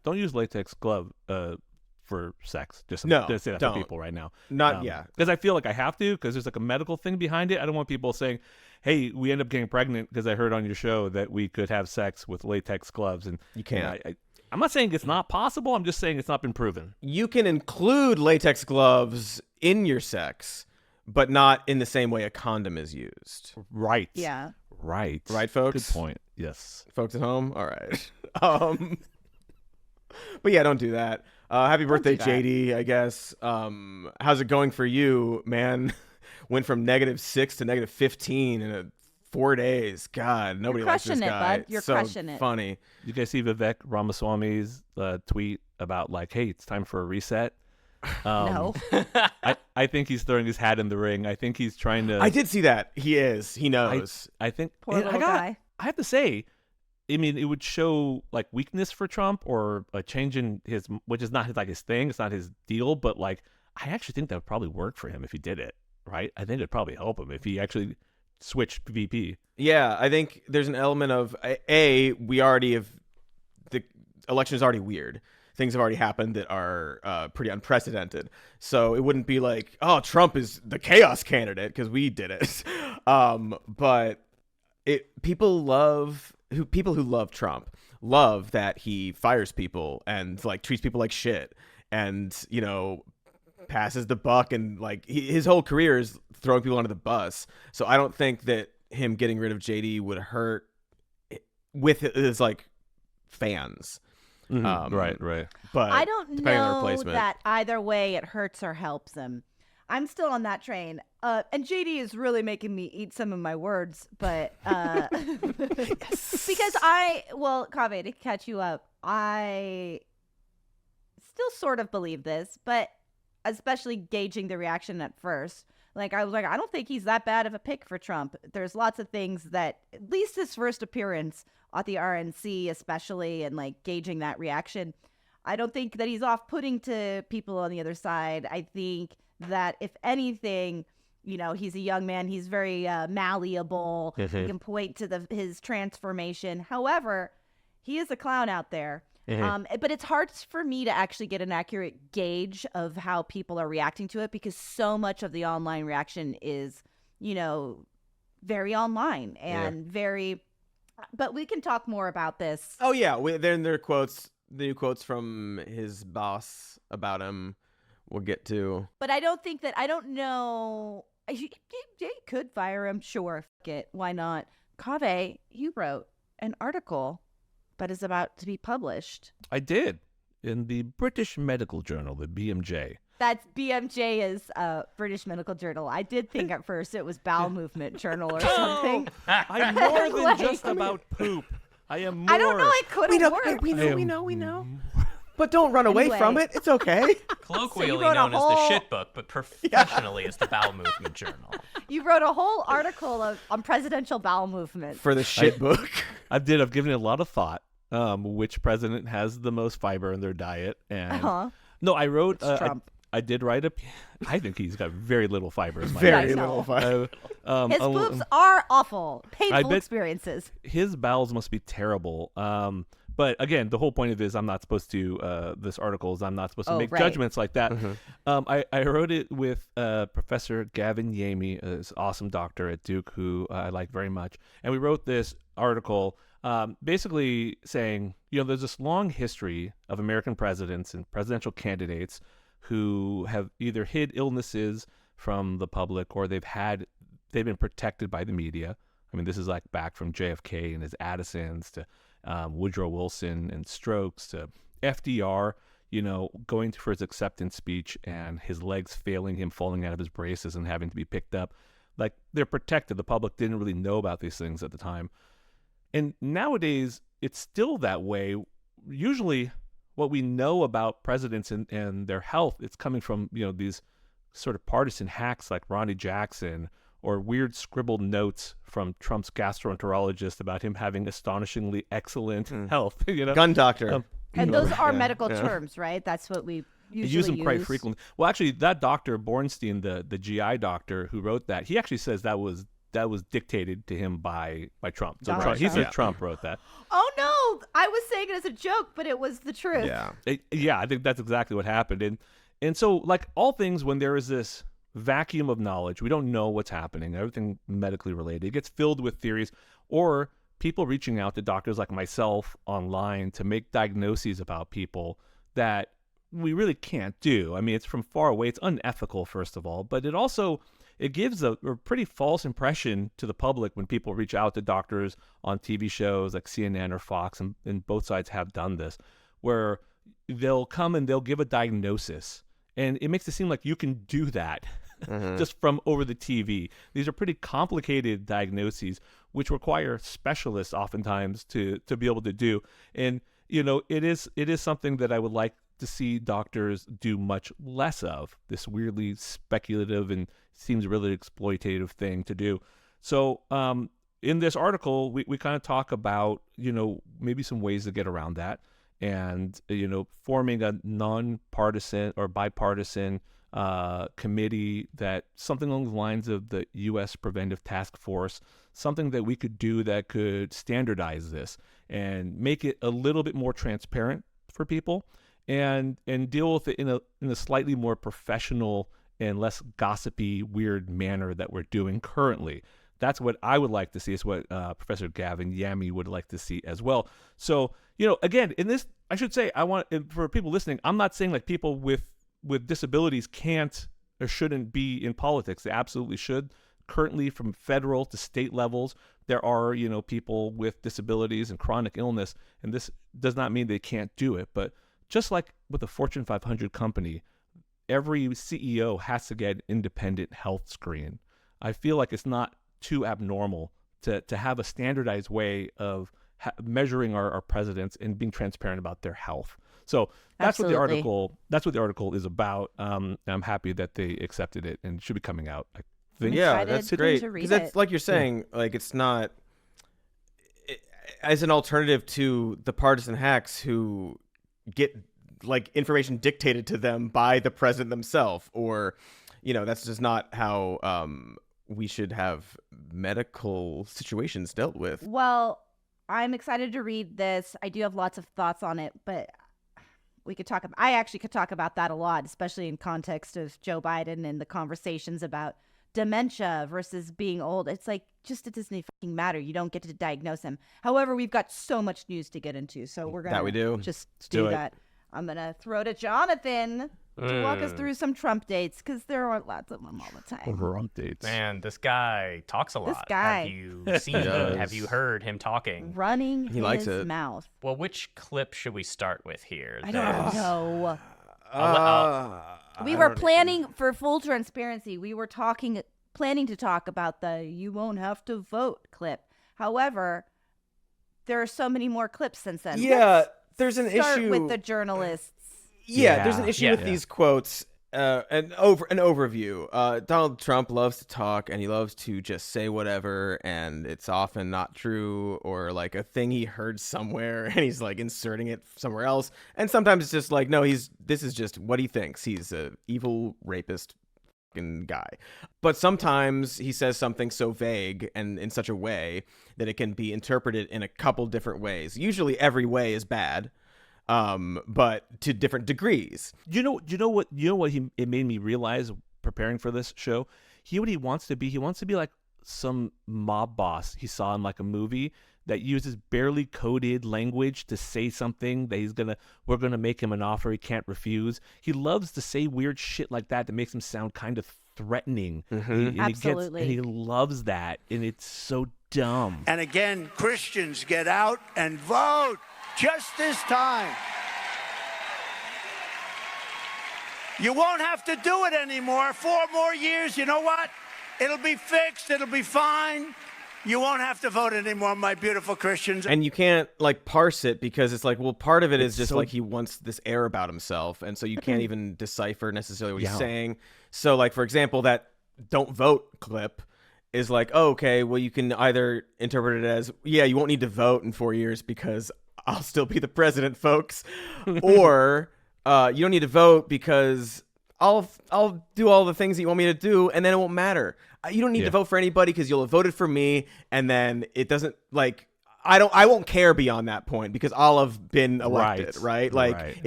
don't use latex glove for sex. Just No, to say that don't. for people right now. Not yeah. Because I feel like I have to, because there's like a medical thing behind it. I don't want people saying, hey, we end up getting pregnant because I heard on your show that we could have sex with latex gloves. And You can't. I'm not saying it's not possible. I'm just saying it's not been proven. You can include latex gloves in your sex, but not in the same way a condom is used. Right. Yeah. Right. Right, folks? Good point. Yes. Folks at home? All right. But yeah, don't do that. Happy birthday, do that. JD, I guess. How's it going for you, man? Went from -6 to -15 in 4 days. God, nobody likes this crushing it, guy. bud. You're so crushing it. funny. You guys see Vivek Ramaswamy's tweet about like, hey, it's time for a reset? No. I think he's throwing his hat in the ring. I think he's trying to. I did see that. He is. He knows. I think. Poor and little guy. I have to say, I mean, it would show like weakness for Trump or a change in his, which is not his thing. It's not his deal. But like, I actually think that would probably work for him if he did it. Right? I think it'd probably help him if he actually switched VP. Yeah, I think there's an element of we already have the election is already weird. Things have already happened that are pretty unprecedented. So it wouldn't be like, oh, Trump is the chaos candidate because we did it. But people who love Trump love that he fires people and like treats people like shit and passes the buck and like his whole career is throwing people under the bus. So I don't think that him getting rid of JD would hurt with his like fans. Mm-hmm. Right. But I don't depending on the know replacement. that either way it hurts or helps him. I'm still on that train. And JD is really making me eat some of my words, but Yes. because Kaveh, to catch you up, I still sort of believe this, but especially gauging the reaction at first. Like, I was like, I don't think he's that bad of a pick for Trump. There's lots of things that, at least his first appearance at the RNC, especially, and like gauging that reaction, I don't think that he's off-putting to people on the other side. I think that if anything, he's a young man. He's very malleable. He can point to his transformation. However, he is a clown out there. But it's hard for me to actually get an accurate gauge of how people are reacting to it because so much of the online reaction is, very online and very. But we can talk more about this. Oh yeah, then there are quotes, the new quotes from his boss about him. We'll get to. But I don't know. They could fire him. Sure, fuck it. Why not? Kaveh, you wrote an article that is about to be published. I did in the British Medical Journal, the BMJ. That's BMJ is British Medical Journal. I did think at first it was Bowel Movement Journal or something. I'm more than Like- just about poop. I am more. I don't know. It could have worked. We know. But don't run away Anyway. from it. It's okay. Colloquially wrote a known as the whole- shit book, but professionally as the Bowel Movement Journal. You wrote a whole article on presidential bowel movement. For the shit book. I've given it a lot of thought. Which president has the most fiber in their diet? And no, I wrote. Trump. I did write I think he's got very little fiber. In my Very diet. little fun. His boobs are awful. Painful bet- experiences. His bowels must be terrible. But again, the whole point of it is I'm not supposed to. This article is I'm not supposed to make right. judgments like that. I wrote it with Professor Gavin Yamey, this awesome doctor at Duke who I like very much, and we wrote this article. Basically saying, there's this long history of American presidents and presidential candidates who have either hid illnesses from the public or they've been protected by the media. I mean, this is like back from JFK and his Addisons to Woodrow Wilson and strokes to FDR, going for his acceptance speech and his legs failing him, falling out of his braces and having to be picked up. Like, they're protected. The public didn't really know about these things at the time. And nowadays, it's still that way. Usually, what we know about presidents and their health, it's coming from, these sort of partisan hacks like Ronnie Jackson or weird scribbled notes from Trump's gastroenterologist about him having astonishingly excellent health. Gun doctor. And those are Yeah, medical yeah. terms, right? That's what we usually use them quite frequently. Well, actually, that Dr. Bornstein, the GI doctor who wrote that, he actually says that was that was dictated to him by Trump. So Donald he Trump. said Trump wrote that. Oh no, I was saying it as a joke, but it was the truth. Yeah. Yeah, I think that's exactly what happened. And so, like all things, when there is this vacuum of knowledge, we don't know what's happening, everything medically related, it gets filled with theories or people reaching out to doctors like myself online to make diagnoses about people that we really can't do. I mean, it's from far away. It's unethical, first of all, but it gives a pretty false impression to the public when people reach out to doctors on TV shows like CNN or Fox, and both sides have done this, where they'll come and they'll give a diagnosis, and it makes it seem like you can do that just from over the TV. These are pretty complicated diagnoses, which require specialists oftentimes to be able to do. And, it is something that I would like to see doctors do much less of, this weirdly speculative and seems really exploitative thing to do. So in this article, we kind of talk about, maybe some ways to get around that, and, forming a non-partisan or bipartisan committee, that something along the lines of the U.S. Preventive Task Force, something that we could do that could standardize this and make it a little bit more transparent for people, and deal with it in a slightly more professional and less gossipy, weird manner that we're doing currently. That's what I would like to see. It's what Professor Gavin Yamey would like to see as well. So, again, in this, I should say, for people listening, I'm not saying like people with disabilities can't or shouldn't be in politics. They absolutely should. Currently, from federal to state levels, there are, people with disabilities and chronic illness, and this does not mean they can't do it. But just like with a Fortune 500 company, every CEO has to get an independent health screen. I feel like it's not too abnormal to have a standardized way of measuring our presidents and being transparent about their health. So that's Absolutely. what the article is about. I'm happy that they accepted it, and it should be coming out, I think. Yeah, Excited that's to great. read Because that's it. like you're saying, like it's not as an alternative to the partisan hacks who get like information dictated to them by the president themselves, or that's just not how we should have medical situations dealt with. Well, I'm excited to read this. I do have lots of thoughts on it, but I actually could talk about that a lot, especially in context of Joe Biden and the conversations about dementia versus being old. It's like, it doesn't fucking matter. You don't get to diagnose him. However, we've got so much news to get into, so we're going to just do that. I'm going to throw to Jonathan to walk us through some Trump dates, because there are lots of them all the time. Trump dates. Man, this guy talks a lot. This guy. Have you seen him? Have you heard him talking? Running He likes his it. mouth. Well, which clip should we start with here? I don't know. We I were don't planning, for full transparency, we were planning to talk about the "you won't have to vote" clip. However, there are so many more clips since then. Yeah, there's an Start issue with the journalists. Yeah, there's an issue with Yeah. these quotes. An overview. Donald Trump loves to talk, and he loves to just say whatever, and it's often not true, or like a thing he heard somewhere, and he's like inserting it somewhere else. And sometimes it's just like, no, this is just what he thinks. He's a evil rapist fucking guy. But sometimes he says something so vague and in such a way that it can be interpreted in a couple different ways. Usually, every way is bad. But to different degrees. You know what it made me realize preparing for this show? What he wants to be. He wants to be like some mob boss he saw in like a movie that uses barely coded language to say something that we're gonna make him an offer he can't refuse. He loves to say weird shit like that makes him sound kind of threatening. And Absolutely. he loves that, and it's so dumb. And again, Christians, get out and vote. Just this time. You won't have to do it anymore. 4 more years, you know what? It'll be fixed. It'll be fine. You won't have to vote anymore, my beautiful Christians. And you can't like parse it, because it's like, well, part of it is just so- like he wants this air about himself, and so you can't even decipher necessarily what he's saying. So like, for example, that "don't vote" clip is like, oh, okay, well, you can either interpret it as, yeah, you won't need to vote in 4 years because I'll still be the president, folks. Or you don't need to vote because I'll do all the things that you want me to do, and then it won't matter. You don't need to vote for anybody because you'll have voted for me, and then it doesn't I won't care beyond that point because I'll have been elected, right? Like it's